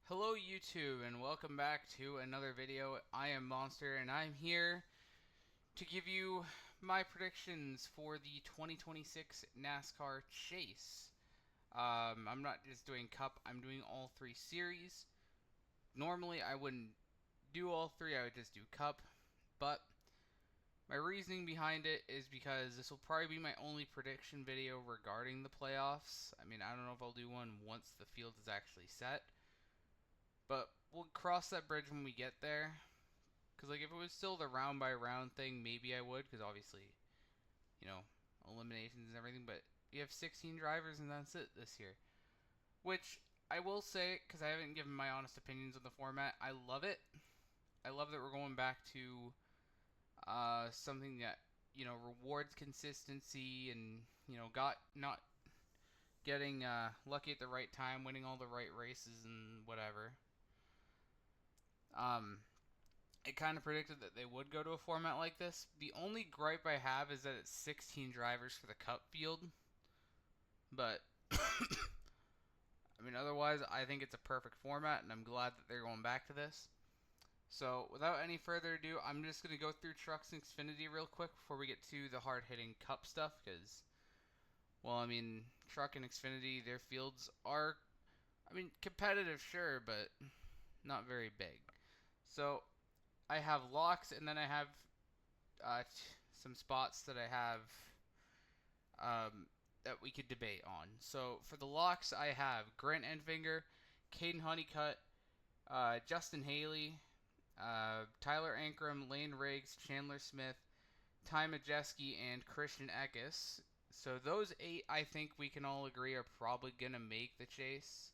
Hello YouTube and welcome back to another video. I am Monster and I'm here to give you my predictions for the 2026 NASCAR Chase. I'm not just doing Cup, I'm doing all three series. Normally I wouldn't do all three, I would just do Cup, but my reasoning behind it is because this will probably be my only prediction video regarding the playoffs. I mean, I don't know if I'll do one once the field is actually set. But we'll cross that bridge when we get there. Because, like, if it was still the round by round thing, maybe I would. Because, obviously, eliminations and everything. But you have 16 drivers, and that's it this year. Which, I will say, because I haven't given my honest opinions on the format, I love it. I love that we're going back to something that, rewards consistency and, got not getting lucky at the right time, winning all the right races and whatever. I kind of predicted that they would go to a format like this. The only gripe I have is that it's 16 drivers for the Cup field. But, I mean, otherwise, I think it's a perfect format, and I'm glad that they're going back to this. So, without any further ado, I'm just going to go through Trucks and Xfinity real quick before we get to the hard-hitting Cup stuff, because, well, I mean, Truck and Xfinity, their fields are, competitive, sure, but not very big. So, I have locks, and then I have some spots that I have that we could debate on. So for the locks, I have Grant Enfinger, Caden Honeycutt, Justin Haley, Tyler Ankrum, Lane Riggs, Chandler Smith, Ty Majeski, and Christian Eckes. So those 8, I think we can all agree, are probably going to make the chase.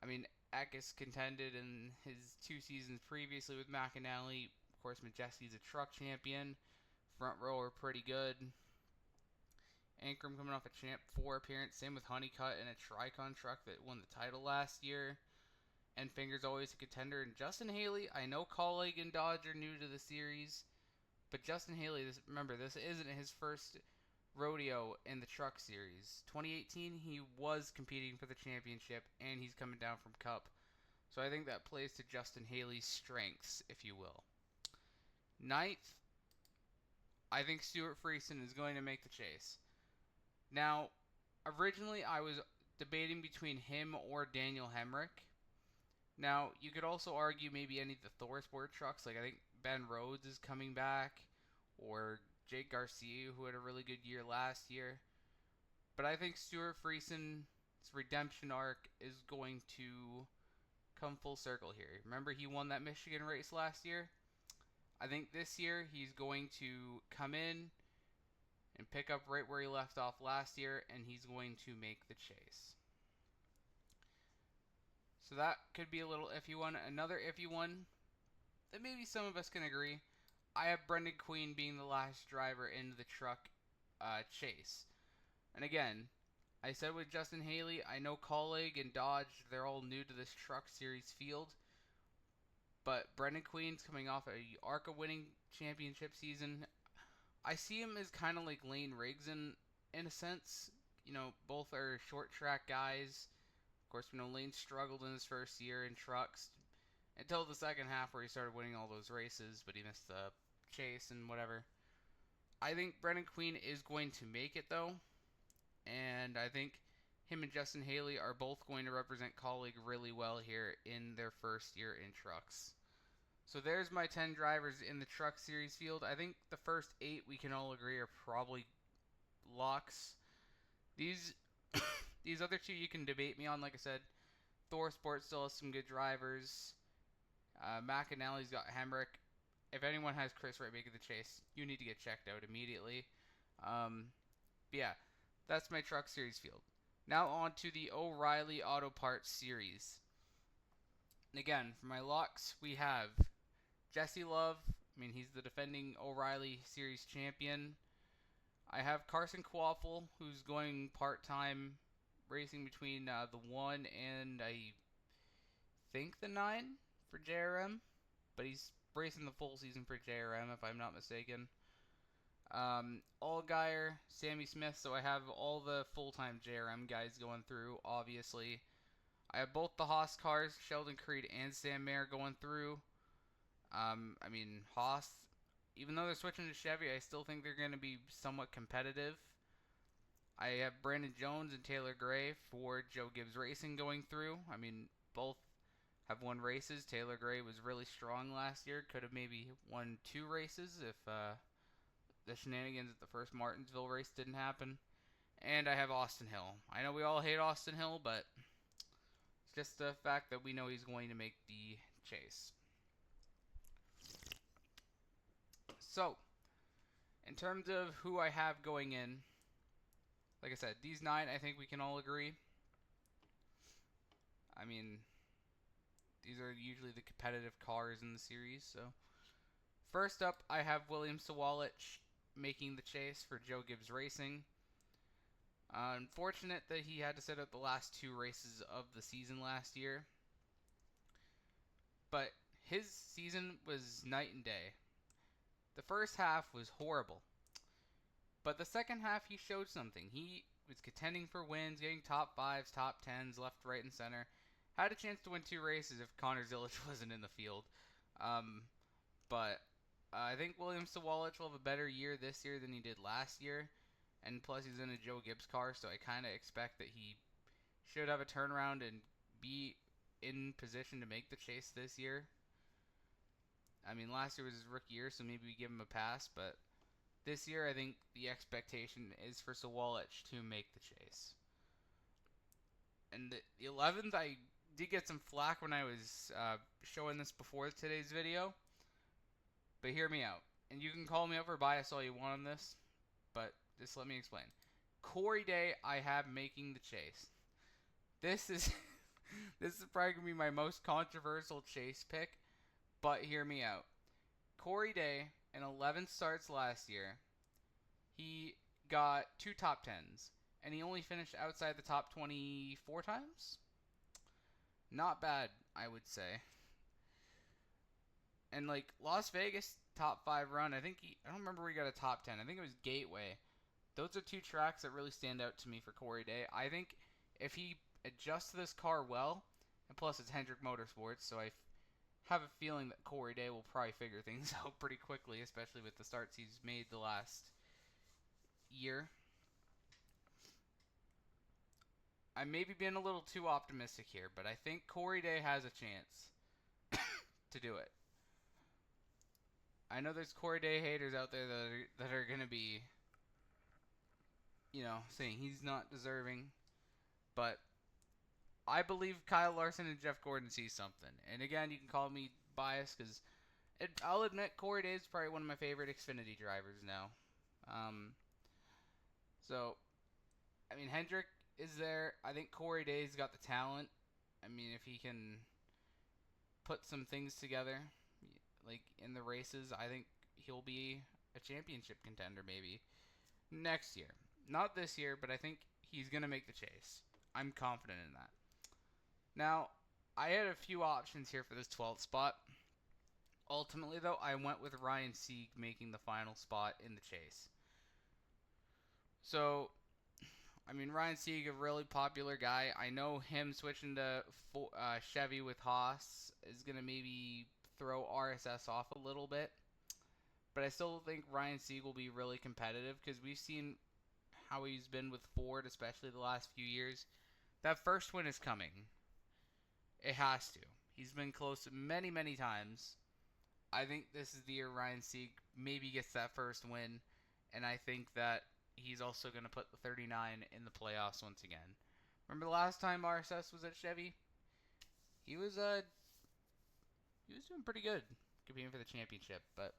I mean, Eckes contended in his 2 seasons previously with McAnally. Of course, Majeski's a truck champion. Front row are pretty good. Ankrum coming off a Champ 4 appearance. Same with Honeycutt in a Tricon truck that won the title last year. Enfinger's always a contender. And Justin Haley, I know Colleague and Dodge are new to the series, but Justin Haley, remember, this isn't his first rodeo in the truck series. 2018, he was competing for the championship, and he's coming down from Cup. So I think that plays to Justin Haley's strengths, if you will. Ninth, I think Stuart Friesen is going to make the chase. Now, originally I was debating between him or Daniel Hemrick. Now, you could also argue maybe any of the Thor Sport trucks. Like, I think Ben Rhodes is coming back, or Jake Garcia, who had a really good year last year. But I think Stuart Friesen's redemption arc is going to come full circle here. Remember, he won that Michigan race last year? I think this year he's going to come in and pick up right where he left off last year, and he's going to make the chase. So that could be a little iffy one. Another iffy one that maybe some of us can agree. I have Brendan Queen being the last driver into the truck chase. And again, I said with Justin Haley, I know Colleague and Dodge, they're all new to this truck series field. But Brendan Queen's coming off a ARCA winning championship season. I see him as kind of like Lane Riggs in a sense. Both are short track guys. Of course, Lane struggled in his first year in trucks until the second half where he started winning all those races, but he missed the chase and whatever. I think Brendan Queen is going to make it, though. And I think him and Justin Haley are both going to represent Colleague really well here in their first year in trucks. So there's my 10 drivers in the truck series field. I think the first 8 we can all agree are probably locks. These other 2 you can debate me on. Like I said, Thor Sport still has some good drivers. McAnally's got Hemrick. If anyone has Chris Wright making the chase, you need to get checked out immediately. But yeah, that's my truck series field. Now on to the O'Reilly Auto Parts series. And again, for my locks, we have Jesse Love. He's the defending O'Reilly Series champion. I have Carson Quaffle, who's going part-time, racing between the 1 and I think the 9 for JRM. But he's racing the full season for JRM, if I'm not mistaken. Allgaier, Sammy Smith, so I have all the full-time JRM guys going through, obviously. I have both the Haas cars, Sheldon Creed and Sam Mayer, going through. I mean, Haas, even though they're switching to Chevy, I still think they're going to be somewhat competitive. I have Brandon Jones and Taylor Gray for Joe Gibbs Racing going through. I mean, both have won races. Taylor Gray was really strong last year. Could have maybe won 2 races if the shenanigans at the first Martinsville race didn't happen. And I have Austin Hill. I know we all hate Austin Hill, but it's just the fact that we know he's going to make the chase. So, in terms of who I have going in, like I said, these 9 I think we can all agree. I mean, these are usually the competitive cars in the series. So, first up, I have William Sawalich making the chase for Joe Gibbs Racing. Unfortunate that he had to sit out the last 2 races of the season last year. But his season was night and day. The first half was horrible. But the second half, he showed something. He was contending for wins, getting top 5s, top 10s, left, right, and center. Had a chance to win 2 races if Connor Zilisch wasn't in the field. But I think William Sawalich will have a better year this year than he did last year. And plus, he's in a Joe Gibbs car, so I kind of expect that he should have a turnaround and be in position to make the chase this year. I mean, last year was his rookie year, so maybe we give him a pass, but this year I think the expectation is for Sawalich to make the chase. And the 11th, I did get some flack when I was showing this before today's video, but hear me out. And you can call me out for bias all you want on this, but just let me explain. Corey Day, I have making the chase. This is this is probably going to be my most controversial chase pick, but hear me out. Corey Day, in 11 starts last year, he got 2 top 10s, and he only finished outside the top 24 times? Not bad, I would say. And like Las Vegas top 5 run, I don't remember where he got a top 10. I think it was Gateway. Those are 2 tracks that really stand out to me for Corey Day. I think if he adjusts this car well, and plus it's Hendrick Motorsports, so I have a feeling that Corey Day will probably figure things out pretty quickly, especially with the starts he's made the last year. I may be being a little too optimistic here, but I think Corey Day has a chance to do it. I know there's Corey Day haters out there that are going to be, saying he's not deserving, but I believe Kyle Larson and Jeff Gordon see something. And again, you can call me biased because I'll admit Corey Day is probably one of my favorite Xfinity drivers now. So, I mean, Hendrick is there. I think Corey Day's got the talent. I mean, if he can put some things together, like in the races, I think he'll be a championship contender maybe next year. Not this year, but I think he's going to make the chase. I'm confident in that. Now, I had a few options here for this 12th spot. Ultimately, though, I went with Ryan Sieg making the final spot in the chase. So, I mean, Ryan Sieg, a really popular guy. I know him switching to Chevy with Haas is going to maybe throw RSS off a little bit. But I still think Ryan Sieg will be really competitive because we've seen how he's been with Ford, especially the last few years. That first win is coming. It has to. He's been close many, many times. I think this is the year Ryan Sieg maybe gets that first win. And I think that he's also going to put the 39 in the playoffs once again. Remember the last time RSS was at Chevy? He was doing pretty good competing for the championship. But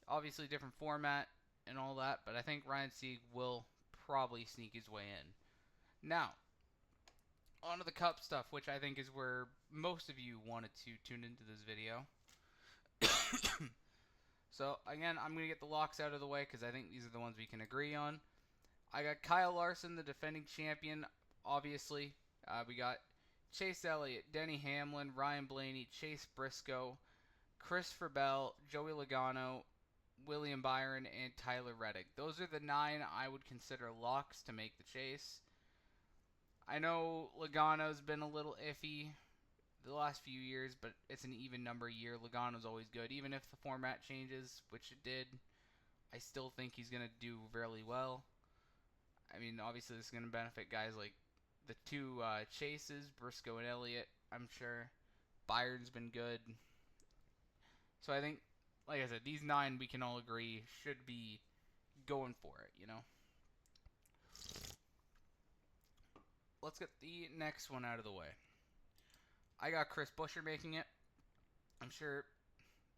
obviously different format and all that. But I think Ryan Sieg will probably sneak his way in. Now, on to the Cup stuff, which I think is where most of you wanted to tune into this video. So, again, I'm going to get the locks out of the way because I think these are the ones we can agree on. I got Kyle Larson, the defending champion, obviously. We got Chase Elliott, Denny Hamlin, Ryan Blaney, Chase Briscoe, Christopher Bell, Joey Logano, William Byron, and Tyler Reddick. Those are the 9 I would consider locks to make the chase. I know Logano's been a little iffy the last few years, but it's an even number year. Logano's always good. Even if the format changes, which it did, I still think he's going to do fairly well. I mean, obviously, this is going to benefit guys like the two Chases, Briscoe and Elliott, I'm sure. Byron's been good. So I think, like I said, these 9 we can all agree should be going for it, you know? Let's get the next one out of the way. I got Chris Buescher making it. I'm sure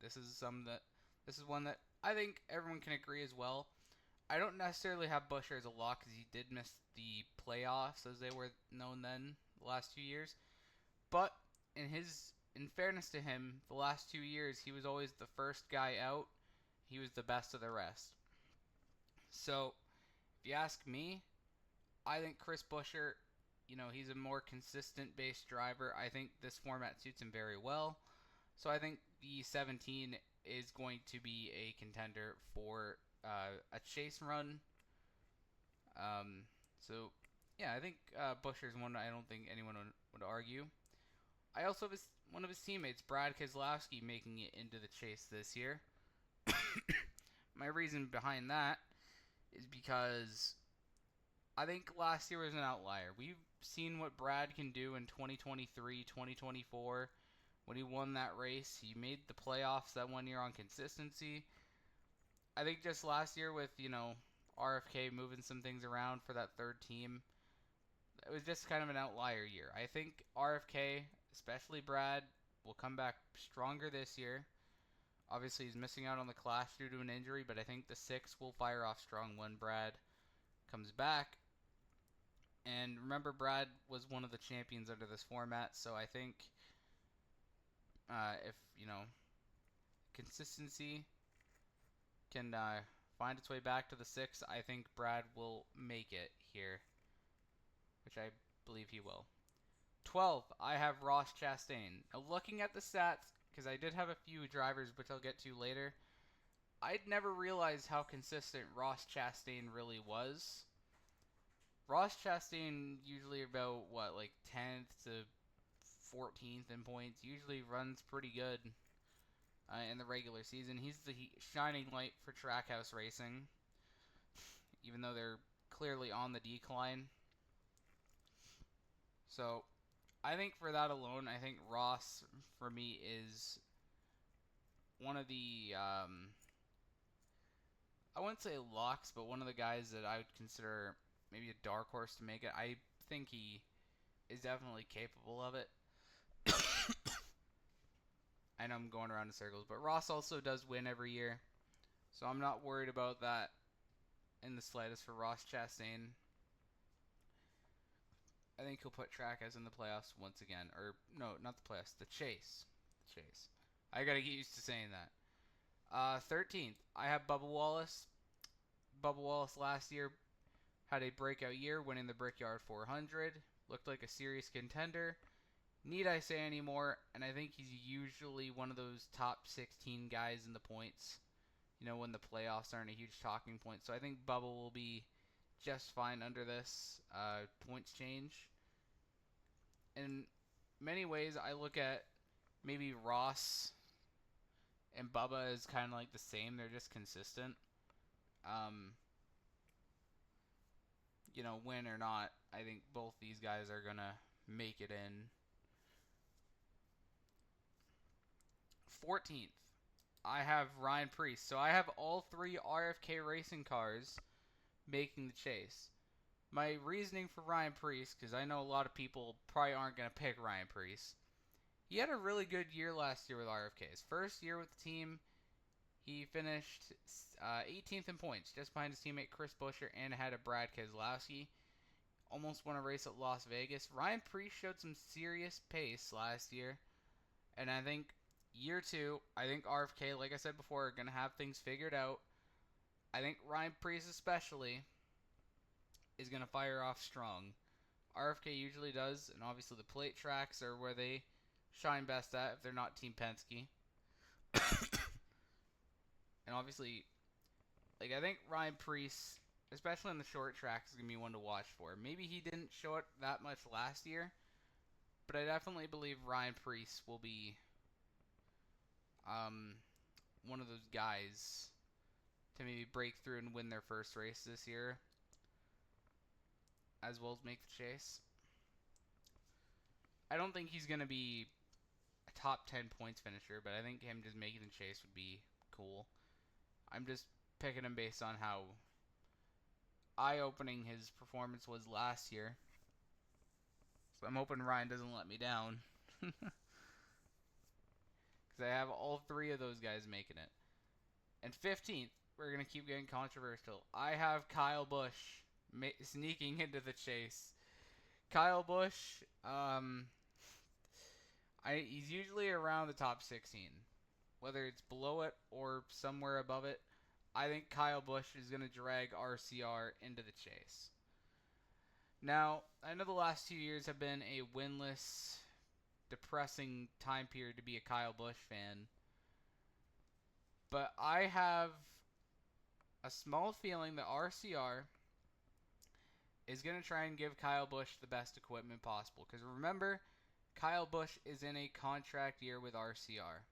this is one that I think everyone can agree as well. I don't necessarily have Buescher as a lock because he did miss the playoffs as they were known then the last 2 years. But in fairness to him, the last 2 years he was always the first guy out. He was the best of the rest. So if you ask me, I think Chris Buescher, he's a more consistent base driver. I think this format suits him very well. So I think the 17 is going to be a contender for a chase run. So yeah, I think Buescher's one I don't think anyone would argue. I also have one of his teammates, Brad Keselowski, making it into the chase this year. My reason behind that is because I think last year was an outlier. We've seen what Brad can do in 2023, 2024. When he won that race, he made the playoffs that one year on consistency. I think just last year with, RFK moving some things around for that third team, it was just kind of an outlier year. I think RFK, especially Brad, will come back stronger this year. Obviously, he's missing out on the Clash due to an injury, but I think the 6 will fire off strong when Brad comes back. And remember, Brad was one of the champions under this format, so I think if, consistency can find its way back to the 6, I think Brad will make it here, which I believe he will. 12, I have Ross Chastain. Now, looking at the stats, because I did have a few drivers, which I'll get to later, I'd never realized how consistent Ross Chastain really was. Ross Chastain usually about, 10th to 14th in points. Usually runs pretty good in the regular season. He's the shining light for Trackhouse Racing, even though they're clearly on the decline. So I think for that alone, I think Ross, for me, is one of the, I wouldn't say locks, but one of the guys that I would consider maybe a dark horse to make it. I think he is definitely capable of it. I know I'm going around in circles, but Ross also does win every year, so I'm not worried about that in the slightest for Ross Chastain. I think he'll put Trackhouse in the playoffs once again. Or, no, not the playoffs. The Chase. The Chase. I gotta get used to saying that. 13th, I have Bubba Wallace. Bubba Wallace last year had a breakout year, winning the Brickyard 400. Looked like a serious contender. Need I say any more? And I think he's usually one of those top 16 guys in the points. When the playoffs aren't a huge talking point. So I think Bubba will be just fine under this points change. In many ways, I look at maybe Ross and Bubba as kind of like the same. They're just consistent. Win or not, I think both these guys are going to make it in. 14th, I have Ryan Preece. So I have all 3 RFK racing cars making the chase. My reasoning for Ryan Preece, because I know a lot of people probably aren't going to pick Ryan Preece. He had a really good year last year with RFK. His first year with the team, he finished 18th in points, just behind his teammate Chris Buescher and ahead of Brad Keselowski. Almost won a race at Las Vegas. Ryan Preece showed some serious pace last year. And I think year 2, I think RFK, like I said before, are going to have things figured out. I think Ryan Preece especially is going to fire off strong. RFK usually does, and obviously the plate tracks are where they shine best at if they're not Team Penske. And obviously, I think Ryan Preece especially in the short tracks, is going to be one to watch for. Maybe he didn't show it that much last year, but I definitely believe Ryan Preece will be one of those guys to maybe break through and win their first race this year, as well as make the chase. I don't think he's going to be a top 10 points finisher, but I think him just making the chase would be cool. I'm just picking him based on how eye-opening his performance was last year. So I'm hoping Ryan doesn't let me down. Because I have all three of those guys making it. And 15th, we're going to keep getting controversial. I have Kyle Busch sneaking into the chase. Kyle Busch, he's usually around the top 16. Whether it's below it or somewhere above it, I think Kyle Busch is going to drag RCR into the chase. Now, I know the last 2 years have been a winless, depressing time period to be a Kyle Busch fan. But I have a small feeling that RCR is going to try and give Kyle Busch the best equipment possible. Because remember, Kyle Busch is in a contract year with RCR.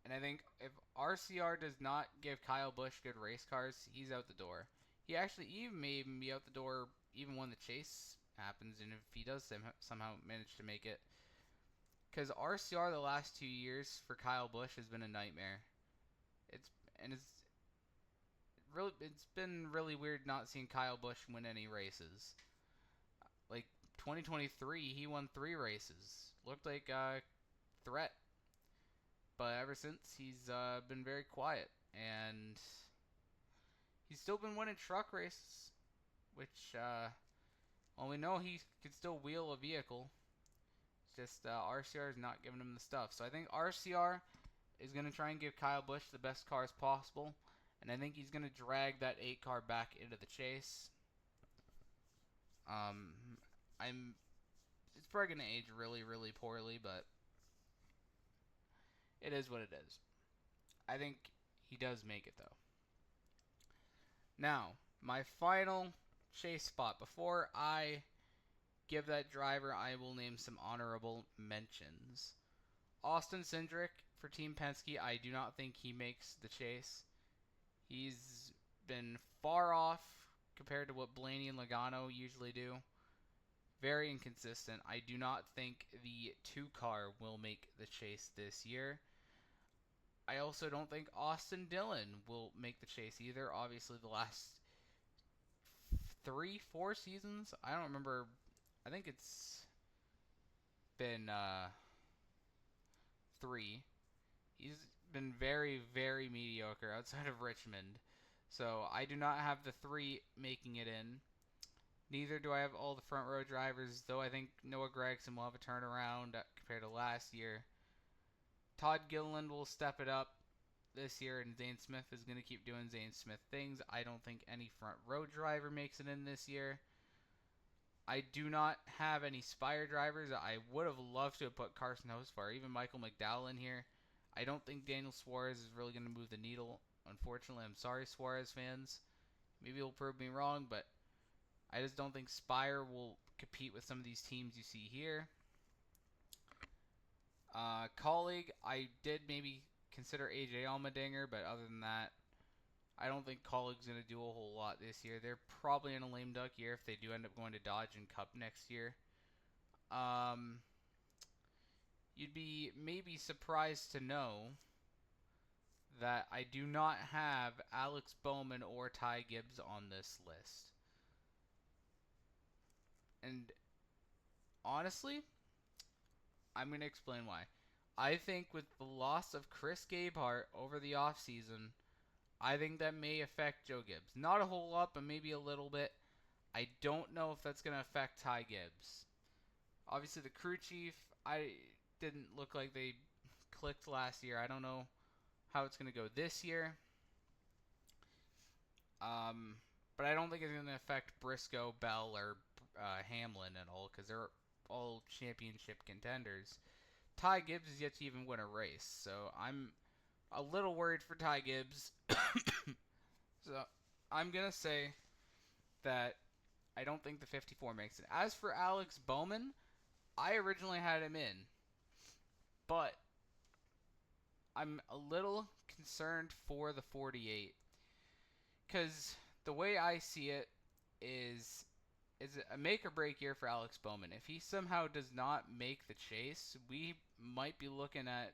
And I think if RCR does not give Kyle Busch good race cars, he's out the door. He actually may even be out the door even when the chase happens, and if he does somehow manage to make it. Because RCR the last 2 years for Kyle Busch has been a nightmare. It's been really weird not seeing Kyle Busch win any races. Like 2023, he won 3 races. Looked like a threat. But ever since, he's been very quiet. And he's still been winning truck races. Which, well, we know he could still wheel a vehicle. It's just RCR is not giving him the stuff. So I think RCR is going to try and give Kyle Busch the best cars possible. And I think he's going to drag that 8 car back into the chase. It's probably going to age really, really poorly, but it is what it is. I think he does make it, though. Now, my final chase spot. Before I give that driver, I will name some honorable mentions. Austin Cindric for Team Penske. I do not think he makes the chase. He's been far off compared to what Blaney and Logano usually do. Very inconsistent. I do not think the 2 car will make the chase this year. I also don't think Austin Dillon will make the chase either. Obviously, the last 3-4 seasons, I don't remember. I think it's been 3. He's been very, very mediocre outside of Richmond. So I do not have the 3 making it in. Neither do I have all the front row drivers, though I think Noah Gragson will have a turnaround compared to last year. Todd Gilliland will step it up this year, and Zane Smith is going to keep doing Zane Smith things. I don't think any front row driver makes it in this year. I do not have any Spire drivers. I would have loved to have put Carson Hosfar, even Michael McDowell in here. I don't think Daniel Suarez is really going to move the needle. Unfortunately, I'm sorry, Suarez fans. Maybe he'll prove me wrong, but I just don't think Spire will compete with some of these teams you see here. Colleague, I did maybe consider AJ Allmendinger, but other than that, I don't think Colleague's going to do a whole lot this year. They're probably in a lame duck year if they do end up going to Dodge and Cup next year. You'd be maybe surprised to know that I do not have Alex Bowman or Ty Gibbs on this list. And honestly, I'm going to explain why. I think with the loss of Chris Gabehart over the offseason, I think that may affect Joe Gibbs. Not a whole lot, but maybe a little bit. I don't know if that's going to affect Ty Gibbs. Obviously, the crew chief, I didn't look like they clicked last year. I don't know how it's going to go this year. But I don't think it's going to affect Briscoe, Bell, or Hamlin at all, because they're all championship contenders. Ty Gibbs is yet to even win a race, so I'm a little worried for Ty Gibbs. So I'm going to say that I don't think the 54 makes it. As for Alex Bowman, I originally had him in, but I'm a little concerned for the 48 because the way I see it is a make or break year for Alex Bowman. If he somehow does not make the chase, we might be looking at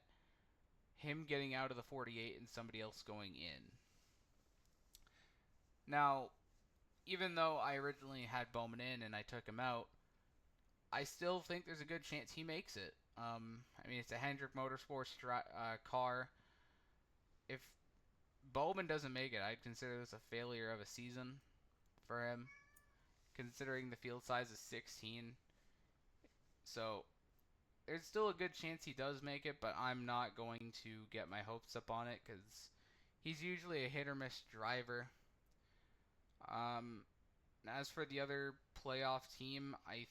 him getting out of the 48 and somebody else going in. Now, even though I originally had Bowman in and I took him out, I still think there's a good chance he makes it. I mean, it's a Hendrick Motorsports car. If Bowman doesn't make it, I'd consider this a failure of a season for him, considering the field size is 16. So there's still a good chance he does make it, but I'm not going to get my hopes up on it because he's usually a hit or miss driver. As for the other playoff team, I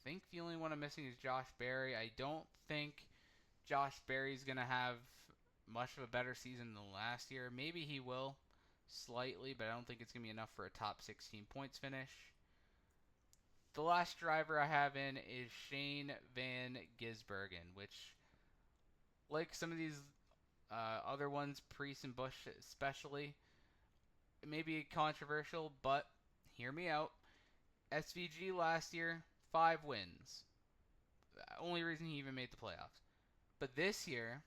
think the only one I'm missing is Josh Berry. I don't think Josh Berry's going to have much of a better season than last year. Maybe he will slightly, but I don't think it's going to be enough for a top 16 points finish. The last driver I have in is Shane Van Gisbergen, which, like some of these other ones, Priest and Bush especially, it may be controversial, but hear me out. SVG last year, 5 wins. The only reason he even made the playoffs. But this year,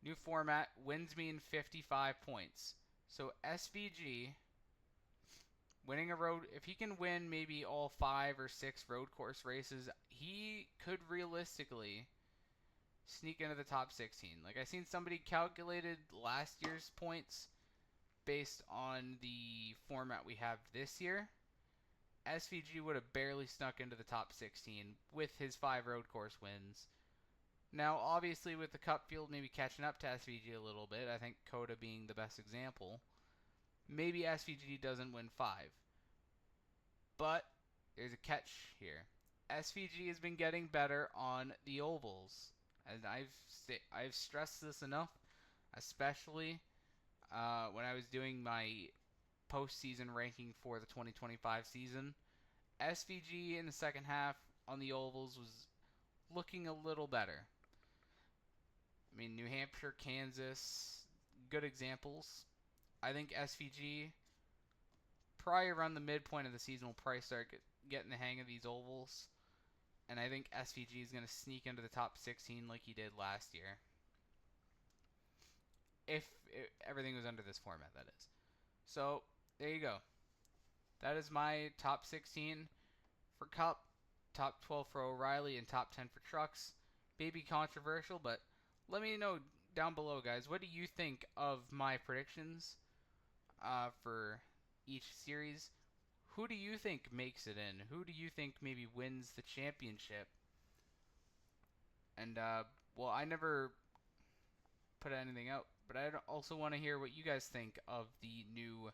new format, wins mean 55 points. So SVG winning a road, if he can win maybe all 5 or 6 road course races, he could realistically sneak into the top 16. Like, I seen somebody calculated last year's points based on the format we have this year. SVG would have barely snuck into the top 16 with his 5 road course wins. Now, obviously, with the Cup field maybe catching up to SVG a little bit, I think Coda being the best example, maybe SVG doesn't win 5. But there's a catch here. SVG has been getting better on the ovals, and I've stressed this enough, especially when I was doing my postseason ranking for the 2025 season. SVG in the second half on the ovals was looking a little better. I mean, New Hampshire, Kansas, good examples. I think SVG, probably around the midpoint of the season, will probably start getting the hang of these ovals. And I think SVG is going to sneak into the top 16 like he did last year. If everything was under this format, that is. So, there you go. That is my top 16 for Cup, top 12 for O'Reilly, and top 10 for Trucks. Maybe controversial, but let me know down below, guys. What do you think of my predictions for each series? Who do you think makes it in? Who do you think maybe wins the championship? And, well, I never put anything out, but I also want to hear what you guys think of the new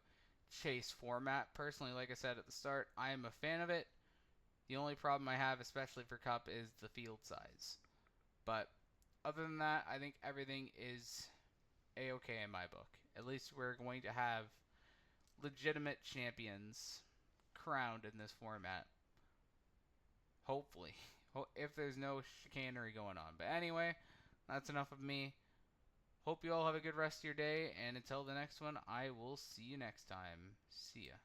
chase format. Personally, like I said at the start, I am a fan of it. The only problem I have, especially for Cup, is the field size. But other than that, I think everything is a-okay in my book. At least we're going to have legitimate champions crowned in this format. Hopefully. If there's no chicanery going on. But anyway, that's enough of me. Hope you all have a good rest of your day, and until the next one, I will see you next time. See ya.